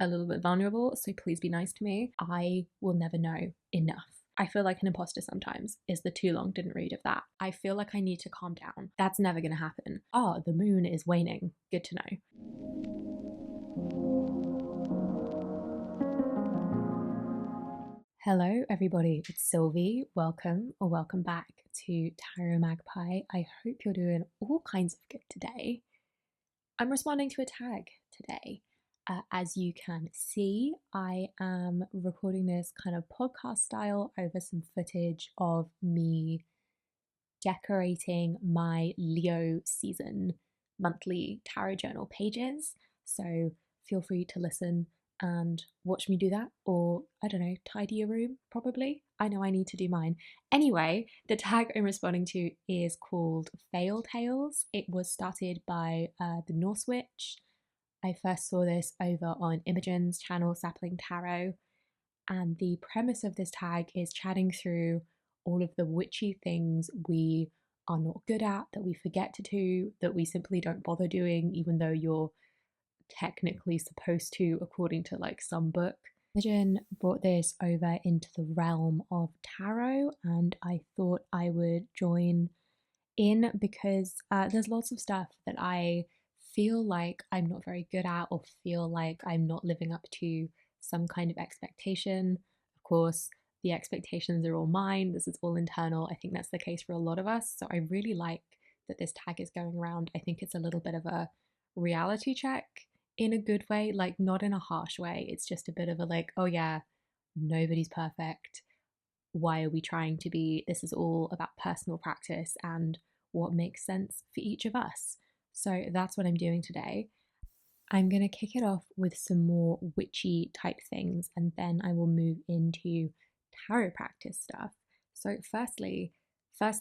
a little bit vulnerable, so please be nice to me. I will never know enough. I feel like an imposter sometimes, is the too long didn't read of that. I feel like I need to calm down. That's never gonna happen. Oh, the moon is waning. Good to know. Hello, everybody. It's Sylvie. Welcome or welcome back to Tarot Magpie. I hope you're doing all kinds of good today. I'm responding to a tag today. As you can see, I am recording this kind of podcast style over some footage of me decorating my Leo season monthly tarot journal pages. So feel free to listen and watch me do that, or I don't know, tidy your room probably. I know I need to do mine. Anyway, the tag I'm responding to is called Fail Tales. It was started by the Norse Witch. I first saw this over on Imogen's channel, Sapling Tarot, and the premise of this tag is chatting through all of the witchy things we are not good at, that we forget to do, that we simply don't bother doing, even though you're technically supposed to, according to like some book. Imogen brought this over into the realm of tarot, and I thought I would join in because there's lots of stuff that I feel like I'm not very good at, or feel like I'm not living up to some kind of expectation. Of course, the expectations are all mine. This is all internal. I think that's the case for a lot of us. So I really like that this tag is going around. I think it's a little bit of a reality check in a good way, like not in a harsh way. It's just a bit of a like, oh yeah, nobody's perfect. Why are we trying to be? This is all about personal practice and what makes sense for each of us. So that's what I'm doing today. I'm going to kick it off with some more witchy type things, and then I will move into tarot practice stuff. So firstly, I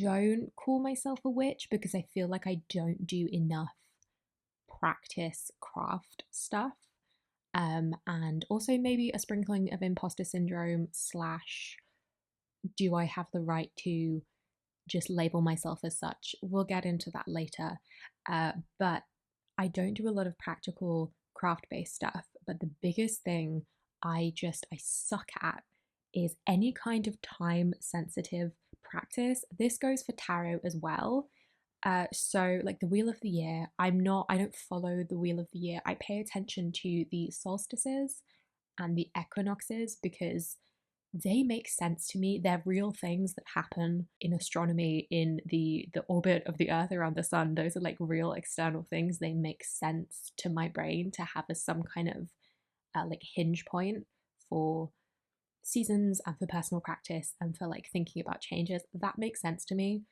don't call myself a witch because I feel like I don't do enough practice craft stuff. And also maybe a sprinkling of imposter syndrome slash do I have the right to just label myself as such? We'll get into that later. But I don't do a lot of practical craft based stuff. But the biggest thing I suck at is any kind of time sensitive practice. This goes for tarot as well. So like the Wheel of the Year, I don't follow the Wheel of the Year. I pay attention to the solstices and the equinoxes because they make sense to me. They're real things that happen in astronomy, in the orbit of the Earth around the sun. Those are like real external things. They make sense to my brain to have as some kind of like hinge point for seasons and for personal practice and for like thinking about changes. That makes sense to me.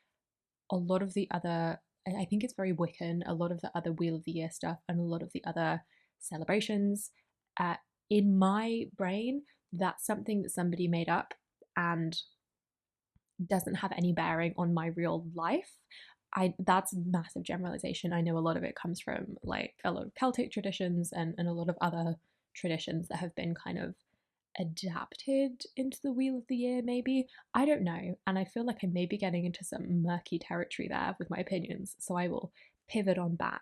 A lot of the other, I think it's very Wiccan, a lot of the other Wheel of the Year stuff and a lot of the other celebrations, in my brain, that's something that somebody made up and doesn't have any bearing on my real life. That's massive generalization. I know a lot of it comes from like a lot of Celtic traditions and a lot of other traditions that have been kind of adapted into the Wheel of the Year, maybe. I don't know. And I feel like I may be getting into some murky territory there with my opinions. So I will pivot on back.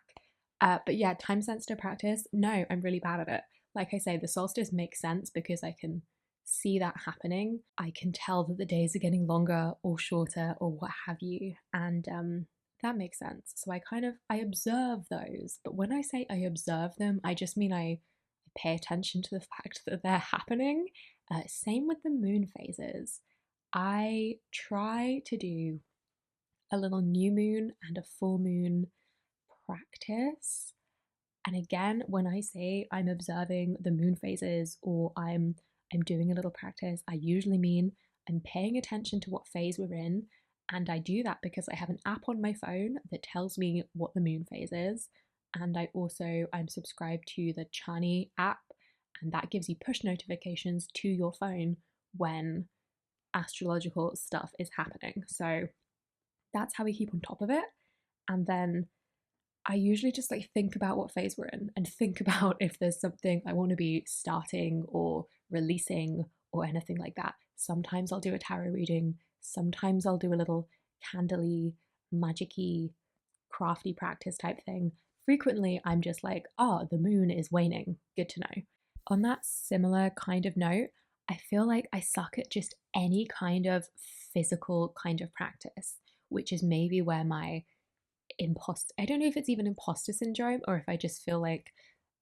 But yeah, time sensitive practice. No, I'm really bad at it. Like I say, the solstice makes sense because I can see that happening. I can tell that the days are getting longer or shorter or what have you. And that makes sense. So I observe those. But when I say I observe them, I just mean I pay attention to the fact that they're happening. Same with the moon phases. I try to do a little new moon and a full moon practice. And again, when I say I'm observing the moon phases or I'm doing a little practice, I usually mean I'm paying attention to what phase we're in. And I do that because I have an app on my phone that tells me what the moon phase is. And I'm subscribed to the Chani app, and that gives you push notifications to your phone when astrological stuff is happening. So that's how we keep on top of it. And then I usually just like think about what phase we're in and think about if there's something I want to be starting or releasing or anything like that. Sometimes I'll do a tarot reading, sometimes I'll do a little candly, magicy, crafty practice type thing. frequently I'm just like, oh, the moon is waning. Good to know. On that similar kind of note, I feel like I suck at just any kind of physical kind of practice, which is maybe where my I don't know if it's even imposter syndrome or if I just feel like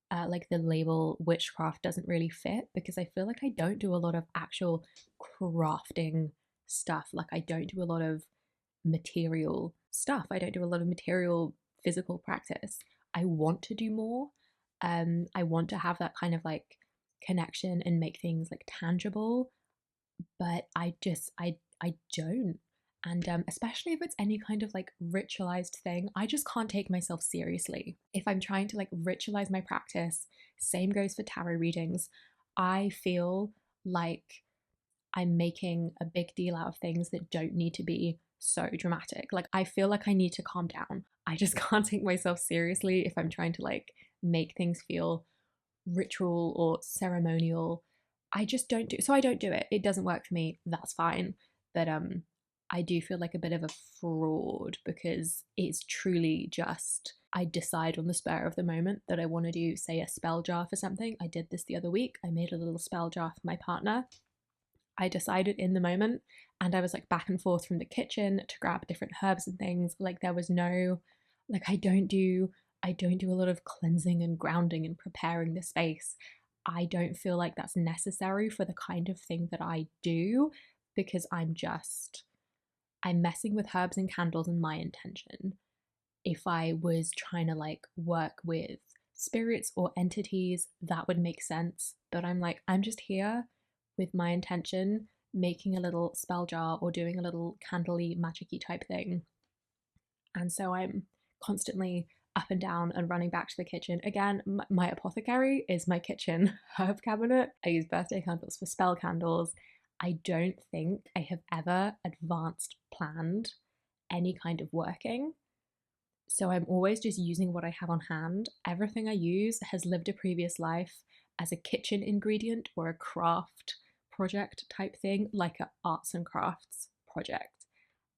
the label witchcraft doesn't really fit, because I feel like I don't do a lot of actual crafting stuff. Like I don't do a lot of material stuff. I don't do a lot of material physical practice. I want to do more. I want to have that kind of like connection and make things like tangible, but I don't. And especially if it's any kind of like ritualized thing, I just can't take myself seriously. If I'm trying to like ritualize my practice, same goes for tarot readings. I feel like I'm making a big deal out of things that don't need to be so dramatic. Like, I feel like I need to calm down. I just can't take myself seriously if I'm trying to like make things feel ritual or ceremonial. I just don't do, so I don't do it. It doesn't work for me. That's fine. But I do feel like a bit of a fraud because it's truly just I decide on the spur of the moment that I want to do, say, a spell jar for something. I did this the other week. I made a little spell jar for my partner. I decided in the moment, and I was like back and forth from the kitchen to grab different herbs and things. Like there was no like I don't do a lot of cleansing and grounding and preparing the space. I don't feel like that's necessary for the kind of thing that I do, because I'm messing with herbs and candles in my intention. If I was trying to like work with spirits or entities, that would make sense. But I'm just here with my intention, making a little spell jar or doing a little candly magicy type thing. And so I'm constantly up and down and running back to the kitchen. Again, my apothecary is my kitchen herb cabinet. I use birthday candles for spell candles. I don't think I have ever advanced planned any kind of working. So I'm always just using what I have on hand. Everything I use has lived a previous life as a kitchen ingredient or a craft project type thing, like an arts and crafts project.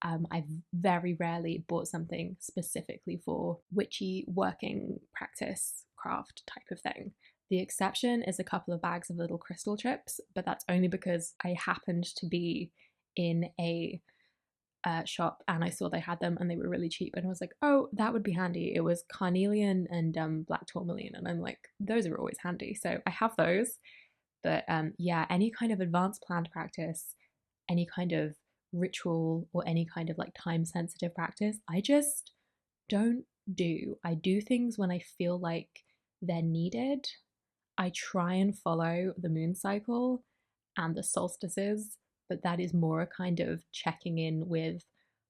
I've very rarely bought something specifically for witchy working practice craft type of thing. The exception is a couple of bags of little crystal chips, but that's only because I happened to be in a shop and I saw they had them and they were really cheap, and I was like, oh, that would be handy. It was carnelian and black tourmaline, and I'm like, those are always handy, so I have those. But yeah, any kind of advanced planned practice, any kind of ritual or any kind of like time sensitive practice, I just don't do. I do things when I feel like they're needed. I try and follow the moon cycle and the solstices, but that is more a kind of checking in with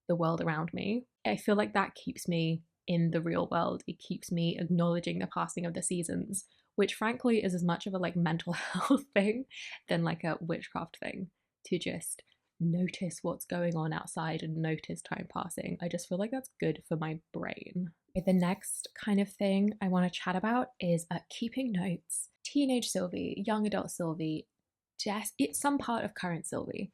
the world around me. I feel like that keeps me in the real world. It keeps me acknowledging the passing of the seasons, which frankly is as much of a like mental health thing than like a witchcraft thing, to just notice what's going on outside and notice time passing. I just feel like that's good for my brain. The next kind of thing I want to chat about is keeping notes. Teenage Sylvie, young adult Sylvie, it's some part of current Sylvie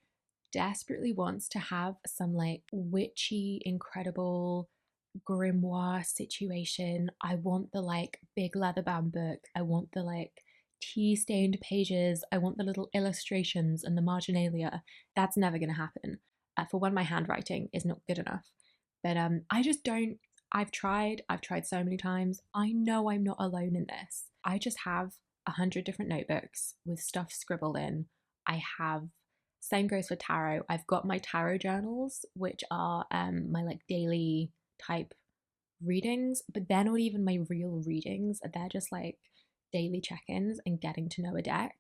desperately wants to have some like witchy, incredible grimoire situation. I want the like big leather bound book. I want the like tea stained pages. I want the little illustrations and the marginalia. That's never going to happen. For one, my handwriting is not good enough. But I just don't. I've tried so many times. I know I'm not alone in this. I just have 100 different notebooks with stuff scribbled in. I have, same goes for tarot. I've got my tarot journals, which are my like daily type readings, but they're not even my real readings. They're just like daily check-ins and getting to know a deck.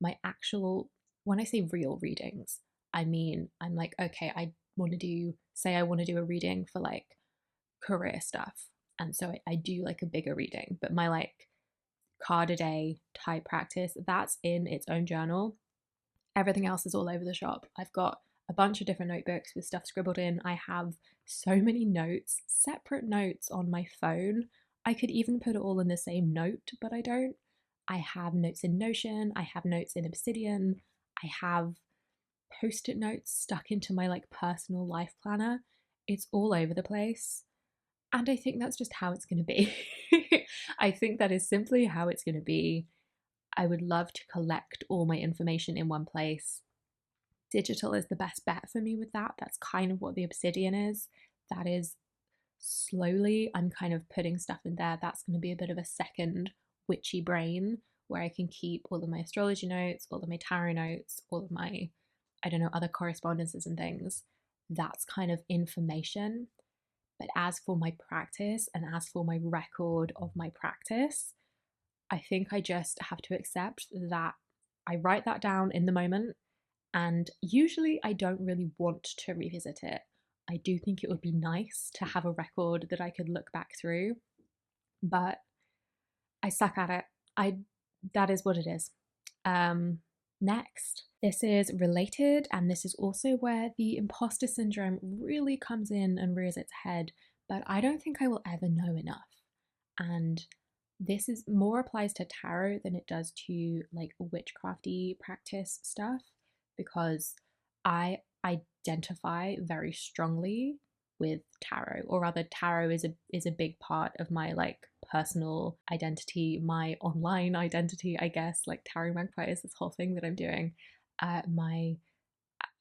My actual, when I say real readings, I mean I'm like, okay, I want to do a reading for like career stuff, and so I do like a bigger reading, but my like card a day type practice, that's in its own journal. Everything else is all over the shop. I've got a bunch of different notebooks with stuff scribbled in. I have so many notes, separate notes on my phone. I could even put it all in the same note, but I don't. I have notes in Notion, I have notes in Obsidian, I have post-it notes stuck into my like personal life planner. It's all over the place. And I think that's just how it's going to be. I think that is simply how it's going to be. I would love to collect all my information in one place. Digital is the best bet for me with that. That's kind of what the Obsidian is. That is slowly, I'm kind of putting stuff in there. That's going to be a bit of a second witchy brain where I can keep all of my astrology notes, all of my tarot notes, all of my, I don't know, other correspondences and things. That's kind of information. But as for my practice and as for my record of my practice, I think I just have to accept that I write that down in the moment, and usually I don't really want to revisit it. I do think it would be nice to have a record that I could look back through, but I suck at it. I That is what it is. Next, this is related, and this is also where the imposter syndrome really comes in and rears its head, but I don't think I will ever know enough. And this is more applies to tarot than it does to like witchcrafty practice stuff, because I identify very strongly with tarot, or rather tarot is a big part of my like personal identity, my online identity, I guess. Like tarot Magpie is this whole thing that I'm doing. My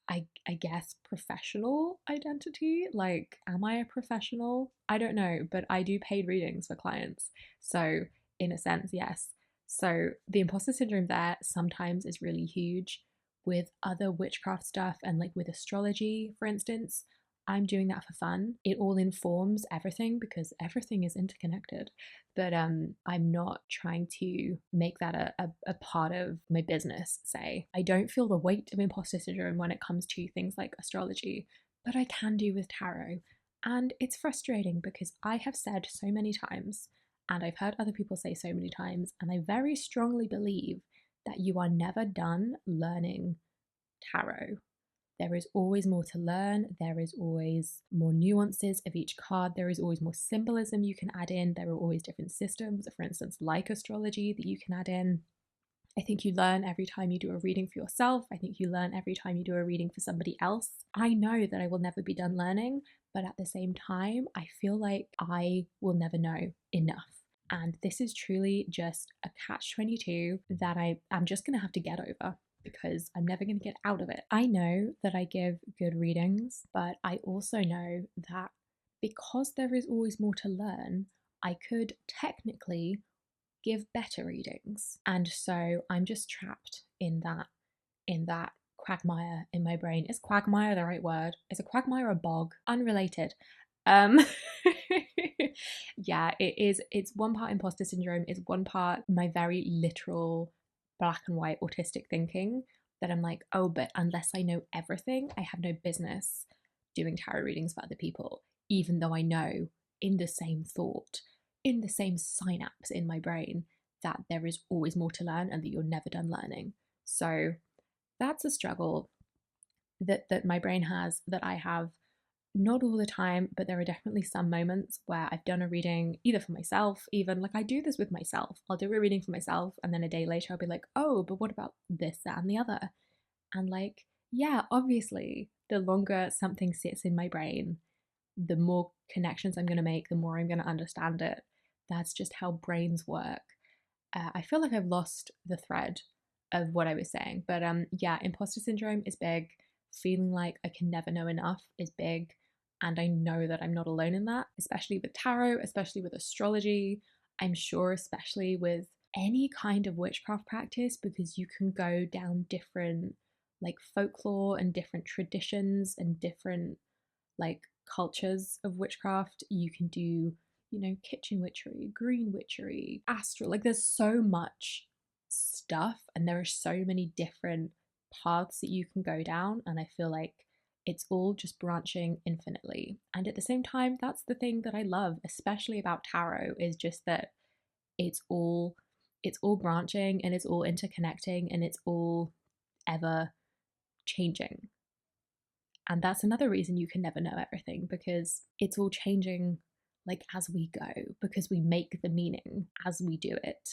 I guess professional identity. Like, am I a professional? I don't know, but I do paid readings for clients. So, in a sense, yes. So, the imposter syndrome there sometimes is really huge. With other witchcraft stuff and like with astrology, for instance, I'm doing that for fun. It all informs everything because everything is interconnected. But I'm not trying to make that a part of my business, say. I don't feel the weight of imposter syndrome when it comes to things like astrology, but I can do with tarot. And it's frustrating because I have said so many times, and I've heard other people say so many times, and I very strongly believe that you are never done learning tarot. There is always more to learn. There is always more nuances of each card. There is always more symbolism you can add in. There are always different systems, for instance, like astrology, that you can add in. I think you learn every time you do a reading for yourself. I think you learn every time you do a reading for somebody else. I know that I will never be done learning, but at the same time, I feel like I will never know enough. And this is truly just a catch-22 that I'm just going to have to get over, because I'm never going to get out of it. I know that I give good readings, but I also know that because there is always more to learn, I could technically give better readings. And so I'm just trapped in that quagmire in my brain. Is quagmire the right word? Is a quagmire a bog? Unrelated. Um yeah, it is. It's one part imposter syndrome, it's one part my very literal black and white autistic thinking, that I'm like, oh, but unless I know everything, I have no business doing tarot readings for other people, even though I know in the same thought, in the same synapse in my brain, that there is always more to learn and that you're never done learning. So that's a struggle that my brain has, that I have not all the time, but there are definitely some moments where I've done a reading either for myself, even like I do this with myself. I'll do a reading for myself, and then a day later I'll be like, oh, but what about this, that, and the other? And like, yeah, obviously, the longer something sits in my brain, the more connections I'm going to make, the more I'm going to understand it. That's just how brains work. I feel like I've lost the thread of what I was saying, but yeah, imposter syndrome is big. Feeling like I can never know enough is big, and I know that I'm not alone in that, especially with tarot, especially with astrology. I'm sure, especially with any kind of witchcraft practice, because you can go down different like folklore and different traditions and different like cultures of witchcraft. You can do, kitchen witchery, green witchery, astral. Like there's so much stuff, and there are so many different paths that you can go down. And I feel like it's all just branching infinitely. And at the same time, that's the thing that I love, especially about tarot, is just that it's all it's all branching and it's all interconnecting and it's all ever changing. And that's another reason you can never know everything, because it's all changing like as we go, because we make the meaning as we do it.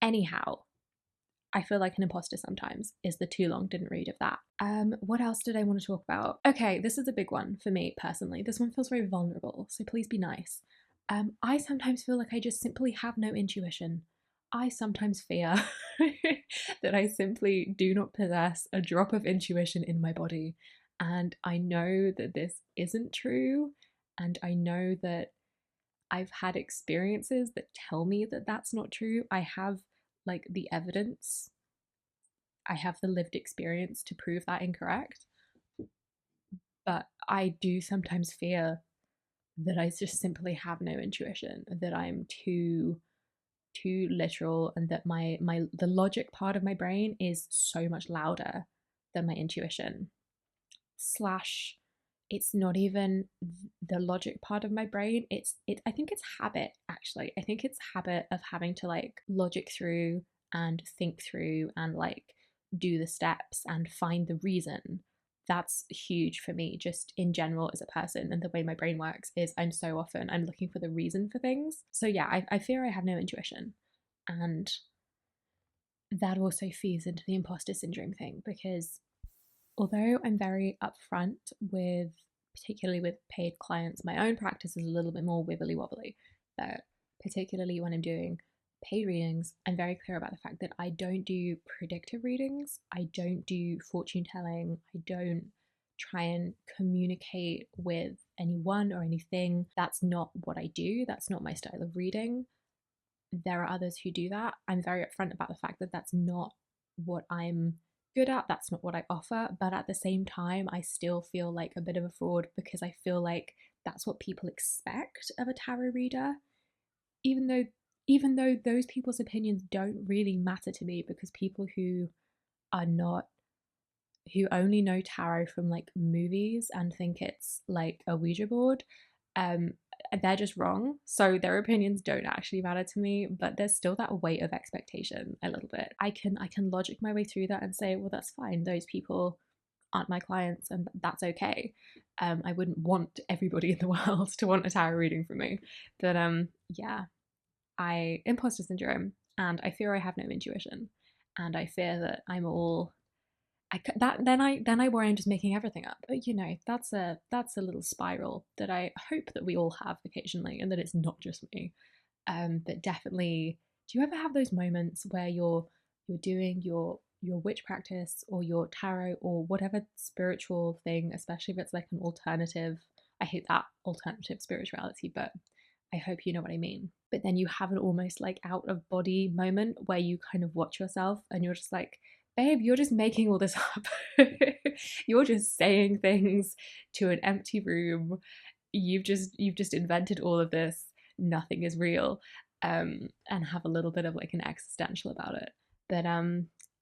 Anyhow, I feel like an imposter sometimes is the too long didn't read of that. What else did I want to talk about? Okay, this is a big one for me personally. This one feels very vulnerable, so please be nice. I sometimes feel like I just simply have no intuition. I sometimes fear that I simply do not possess a drop of intuition in my body. And I know that this isn't true. And I know that I've had experiences that tell me that that's not true. I have like the evidence, I have the lived experience to prove that incorrect. But I do sometimes fear that I just simply have no intuition, that I'm too literal, and that my the logic part of my brain is so much louder than my intuition. Slash, it's not even the logic part of my brain, it I think it's habit. Actually, I think it's habit of having to like logic through and think through and like do the steps and find the reason. That's huge for me just in general as a person, and the way my brain works is I'm looking for the reason for things. So yeah, I fear I have no intuition, and that also feeds into the imposter syndrome thing, because although I'm very upfront with, particularly with paid clients, my own practice is a little bit more wibbly wobbly. But particularly when I'm doing paid readings, I'm very clear about the fact that I don't do predictive readings, I don't do fortune telling, I don't try and communicate with anyone or anything. That's not what I do, that's not my style of reading. There are others who do that. I'm very upfront about the fact that that's not what I'm good at, that's not what I offer, but at the same time, I still feel like a bit of a fraud because I feel like that's what people expect of a tarot reader, even though those people's opinions don't really matter to me, because people who are not who only know tarot from like movies and think it's like a Ouija board, um, they're just wrong. So their opinions don't actually matter to me, but there's still that weight of expectation a little bit. I can logic my way through that and say, well, that's fine. Those people aren't my clients, and that's okay. I wouldn't want everybody in the world to want a tarot reading from me, but yeah, I imposter syndrome, and I fear I have no intuition, and I fear that I'm all that then I worry I'm just making everything up. But you know, that's a little spiral that I hope that we all have occasionally, and that it's not just me. But definitely, do you ever have those moments where you're doing your witch practice or your tarot or whatever spiritual thing, especially if it's like an alternative? I hate that alternative spirituality, but I hope you know what I mean. But then you have an almost like out of body moment where you kind of watch yourself and you're just like, babe, you're just making all this up. You're just saying things to an empty room. You've just invented all of this. Nothing is real. And have a little bit of like an existential about it. But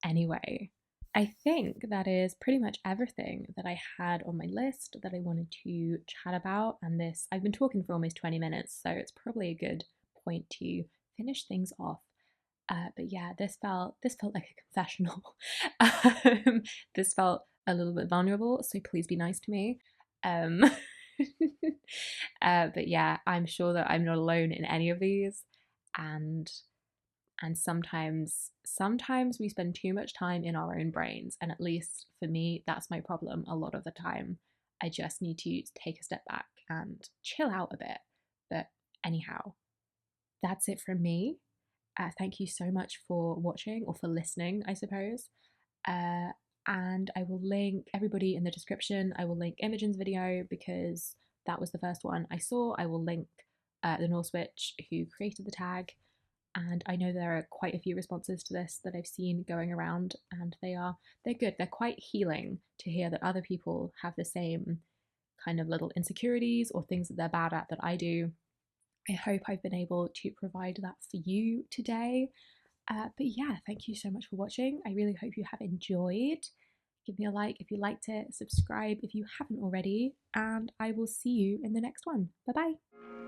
anyway, I think that is pretty much everything that I had on my list that I wanted to chat about. And this, I've been talking for almost 20 minutes, so it's probably a good point to finish things off. But yeah, this felt like a confessional. This felt a little bit vulnerable, so please be nice to me. Um, but yeah, I'm sure that I'm not alone in any of these, and sometimes we spend too much time in our own brains, and at least for me, that's my problem a lot of the time. I just need to take a step back and chill out a bit. But anyhow, that's it from me. Thank you so much for watching, or for listening, I suppose. Uh, and I will link everybody in the description. I will link Imogen's video because that was the first one I saw. I will link the Norse Witch who created the tag. And I know there are quite a few responses to this that I've seen going around, and they're good. They're quite healing to hear that other people have the same kind of little insecurities or things that they're bad at that I do. I hope I've been able to provide that for you today. But yeah, thank you so much for watching. I really hope you have enjoyed. Give me a like if you liked it, subscribe if you haven't already, and I will see you in the next one. Bye bye.